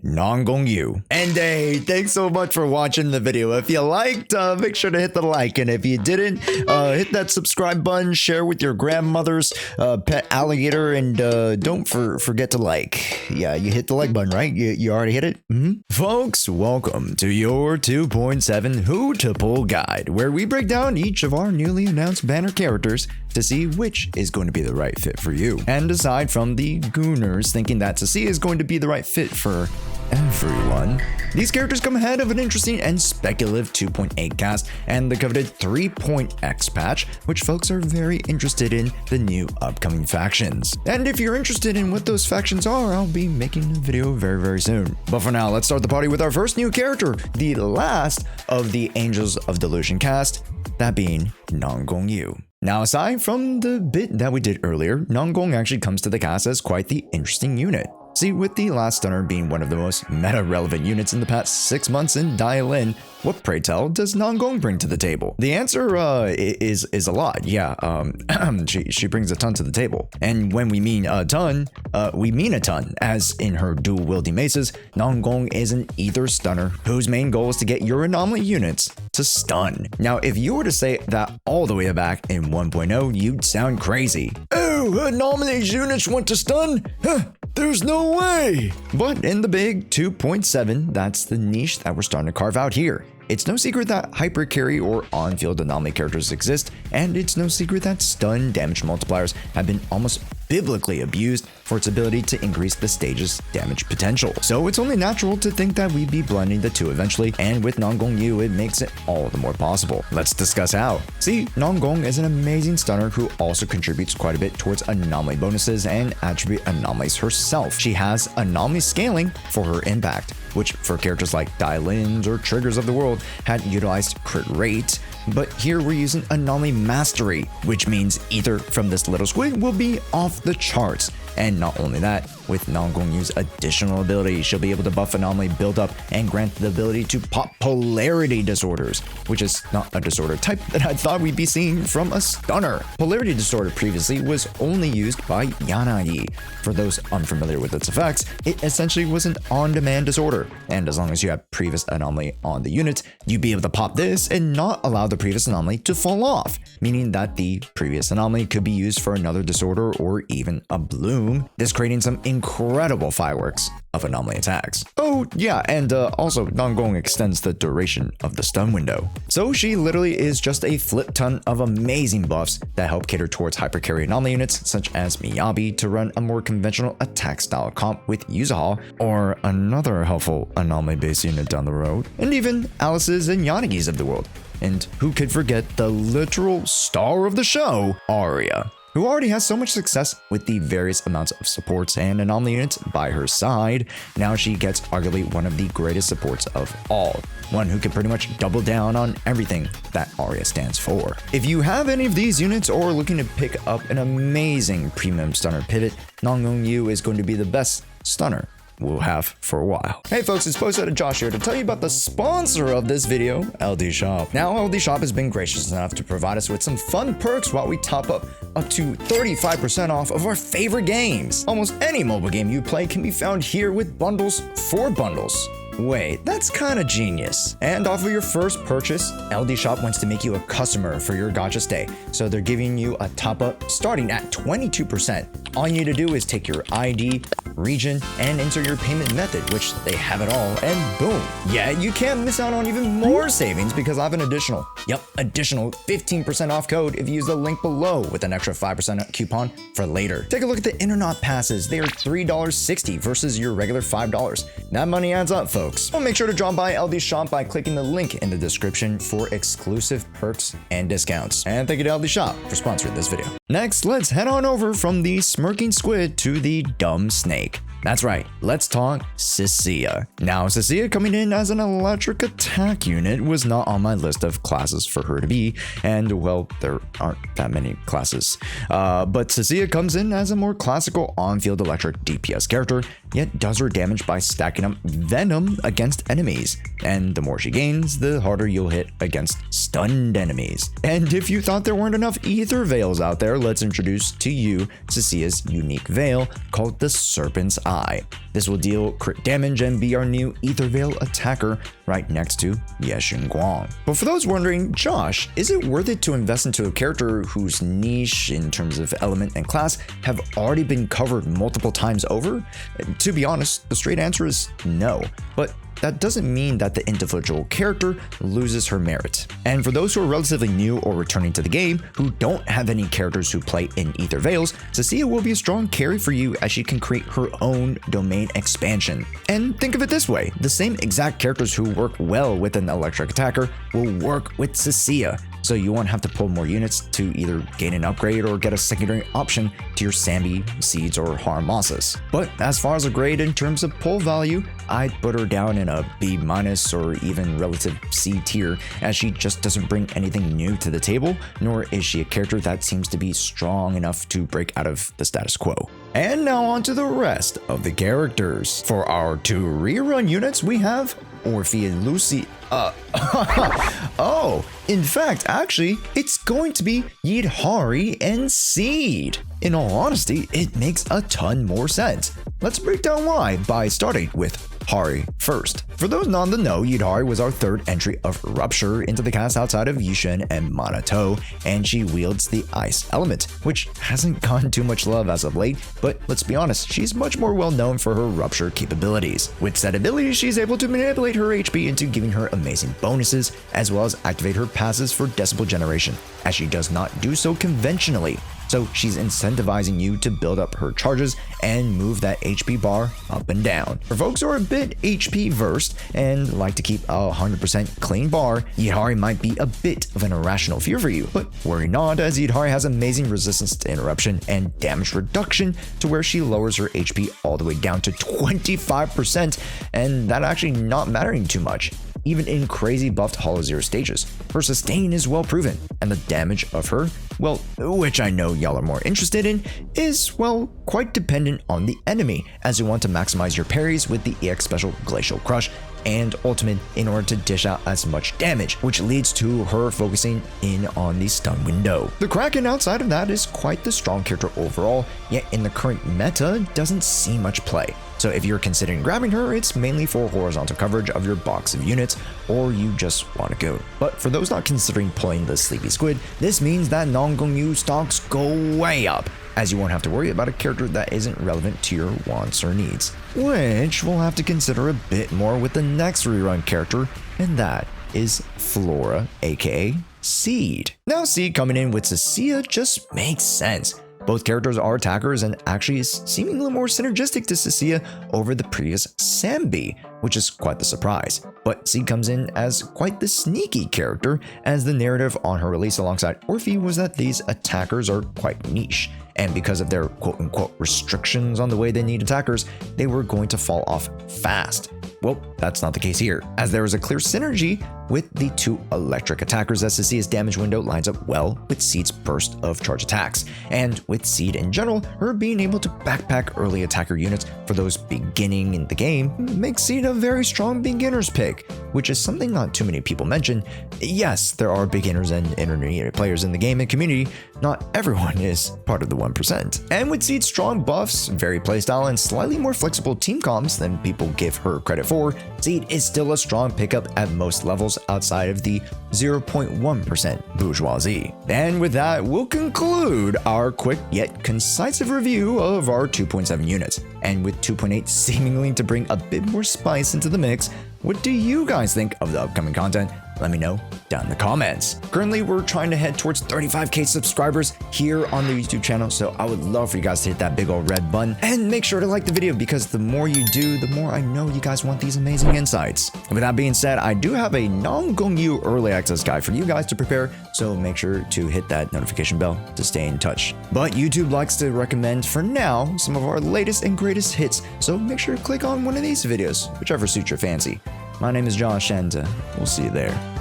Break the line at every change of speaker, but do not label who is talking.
Nangong you. And hey, thanks so much for watching the video. If you liked, make sure to hit the like. And if you didn't, hit that subscribe button, share with your grandmother's pet alligator, and don't forget to like. Yeah, you hit the like button, right? You already hit it? Folks, welcome to your 2.7 Who to Pull Guide, where we break down each of our newly announced banner characters to see which is going to be the right fit for you. And aside from the gooners thinking that Cissia is going to be the right fit for everyone, these characters come ahead of an interesting and speculative 2.8 cast and the coveted 3.x patch, which folks are very interested in the new upcoming factions. And if you're interested in what those factions are, I'll be making a video very soon. But for now, let's start the party with our first new character, the last of the Angels of Delusion cast, that being Nangong Yu. Now, aside from the bit that we did earlier, Nangong actually comes to the cast as quite the interesting unit. See, with the last stunner being one of the most meta-relevant units in the past 6 months in Dial-In, what, pray tell, does Nangong bring to the table? The answer is a lot. Yeah, she brings a ton to the table. And when we mean a ton, we mean a ton, as in her dual-wielding maces, Nangong is an ether stunner whose main goal is to get your anomaly units to stun. Now, if you were to say that all the way back in 1.0, you'd sound crazy. Oh, anomaly units want to stun? Huh. There's no way! But in the big 2.7, that's the niche that we're starting to carve out here. It's no secret that hyper carry or on-field anomaly characters exist, and it's no secret that stun damage multipliers have been almost biblically abused for its ability to increase the stage's damage potential. So it's only natural to think that we'd be blending the two eventually, and with Nangong Yu, it makes it all the more possible. Let's discuss how. See, Nangong is an amazing stunner who also contributes quite a bit towards anomaly bonuses and attribute anomalies herself. She has anomaly scaling for her impact, which for characters like Dial-Ins or Triggers of the world had utilized crit rate, but here we're using anomaly mastery, which means ether from this little squid will be off the charts. And not only that, with Nangong Yu's additional ability, she'll be able to buff anomaly buildup and grant the ability to pop polarity disorders, which is not a disorder type that I thought we'd be seeing from a stunner. Polarity disorder previously was only used by Yidhari. For those unfamiliar with its effects, it essentially was an on-demand disorder, and as long as you have previous anomaly on the unit, you'd be able to pop this and not allow the previous anomaly to fall off, meaning that the previous anomaly could be used for another disorder or even a bloom, this creating some incredible fireworks of anomaly attacks. Oh yeah, and also Nangong extends the duration of the stun window. So she literally is just a flip ton of amazing buffs that help cater towards hypercarry anomaly units such as Miyabi to run a more conventional attack style comp with Yidhari, or another helpful anomaly based unit down the road, and even Alice's and Yanagis of the world. And who could forget the literal star of the show, Arya, who already has so much success with the various amounts of supports and anomaly units by her side. Now she gets arguably one of the greatest supports of all, one who can pretty much double down on everything that Arya stands for. If you have any of these units or are looking to pick up an amazing premium stunner pivot, Nangong Yu is going to be the best stunner we'll have for a while. Hey folks, it's Post Editor Josh here to tell you about the sponsor of this video, LD Shop. Now, LD Shop has been gracious enough to provide us with some fun perks while we top up to 35% off of our favorite games. Almost any mobile game you play can be found here with bundles for bundles. Wait, that's kinda genius. And off of your first purchase, LD Shop wants to make you a customer for your gacha stay, so they're giving you a top up starting at 22%. All you need to do is take your ID, region, and enter your payment method, which they have it all, and boom. Yeah, you can't miss out on even more savings because I have an additional 15% off code if you use the link below with an extra 5% coupon for later. Take a look at the Internet passes. They are $3.60 versus your regular $5. That money adds up, folks. Well, make sure to drop by LD Shop by clicking the link in the description for exclusive perks and discounts. And thank you to LD Shop for sponsoring this video. Next, let's head on over from the smirking squid to the dumb snake. That's right, let's talk Cissia. Now, Cissia coming in as an electric attack unit was not on my list of classes for her to be, and well, there aren't that many classes. But Cissia comes in as a more classical on-field electric DPS character, yet does her damage by stacking up venom against enemies. And the more she gains, the harder you'll hit against stunned enemies. And if you thought there weren't enough ether veils out there, let's introduce to you Cissia's unique veil called the Serpent's eye. This will deal crit damage and be our new Ether Veil attacker right next to Nangong. But for those wondering, Josh, is it worth it to invest into a character whose niche in terms of element and class have already been covered multiple times over? To be honest, the straight answer is no. But that doesn't mean that the individual character loses her merit. And for those who are relatively new or returning to the game who don't have any characters who play in Ether Veils, Cissia will be a strong carry for you as she can create her own domain expansion. And think of it this way, the same exact characters who work well with an electric attacker will work with Cissia. So you won't have to pull more units to either gain an upgrade or get a secondary option to your Sambi, Seeds, or Harmosas. But as far as a grade in terms of pull value, I'd put her down in a B- or even relative C tier, as she just doesn't bring anything new to the table, nor is she a character that seems to be strong enough to break out of the status quo. And now on to the rest of the characters. For our 2 rerun units, we have Orphe and Lucy. Oh, in fact, actually, it's going to be Yidhari and Seed. In all honesty, it makes a ton more sense. Let's break down why by starting with Hari first. For those not in the know, Yidhari was our 3rd entry of Rupture into the cast outside of Yushin and Minato, and she wields the Ice element, which hasn't gotten too much love as of late, but let's be honest, she's much more well known for her Rupture capabilities. With said abilities, she's able to manipulate her HP into giving her amazing bonuses, as well as activate her passes for Decibel generation, as she does not do so conventionally. So she's incentivizing you to build up her charges and move that HP bar up and down. For folks who are a bit HP versed and like to keep a 100% clean bar, Yidhari might be a bit of an irrational fear for you, but worry not, as Yidhari has amazing resistance to interruption and damage reduction to where she lowers her HP all the way down to 25%, and that actually not mattering too much. Even in crazy buffed Hollow Zero stages, her sustain is well proven, and the damage of her, well, which I know y'all are more interested in, is, well, quite dependent on the enemy, as you want to maximize your parries with the EX special Glacial Crush and Ultimate in order to dish out as much damage, which leads to her focusing in on the stun window. The Kraken outside of that is quite the strong character overall, yet in the current meta doesn't see much play. So if you're considering grabbing her, it's mainly for horizontal coverage of your box of units, or you just want to go. But for those not considering pulling the Sleepy Squid, this means that Nangong stocks go way up, as you won't have to worry about a character that isn't relevant to your wants or needs, which we'll have to consider a bit more with the next rerun character, and that is Flora, aka Seed. Now Seed coming in with Cissia just makes sense. Both characters are attackers and actually is seemingly more synergistic to Cissia over the previous Sambi, which is quite the surprise. But Seed comes in as quite the sneaky character, as the narrative on her release alongside Orphe was that these attackers are quite niche, and because of their quote-unquote restrictions on the way they need attackers, they were going to fall off fast. Well, that's not the case here, as there is a clear synergy with the 2 electric attackers, as Cissia's damage window lines up well with Seed's burst of charge attacks, and with Seed in general, her being able to backpack early attacker units for those beginning in the game makes Seed a very strong beginner's pick, which is something not too many people mention. Yes, there are beginners and intermediate players in the game and community, not everyone is part of the 1%. And with Seed's strong buffs, varied playstyle, and slightly more flexible team comps than people give her credit for, Seed is still a strong pickup at most levels outside of the 0.1% bourgeoisie. And with that, we'll conclude our quick yet concise review of our 2.7 units. And with 2.8 seemingly to bring a bit more spice into the mix, what do you guys think of the upcoming content? Let me know down in the comments. Currently, we're trying to head towards 35k subscribers here on the YouTube channel, so I would love for you guys to hit that big old red button and make sure to like the video, because the more you do, the more I know you guys want these amazing insights. With that being said, I do have a Nangong early access guide for you guys to prepare, so make sure to hit that notification bell to stay in touch. But YouTube likes to recommend, for now, some of our latest and greatest hits, so make sure to click on one of these videos, whichever suits your fancy. My name is Josh, and we'll see you there.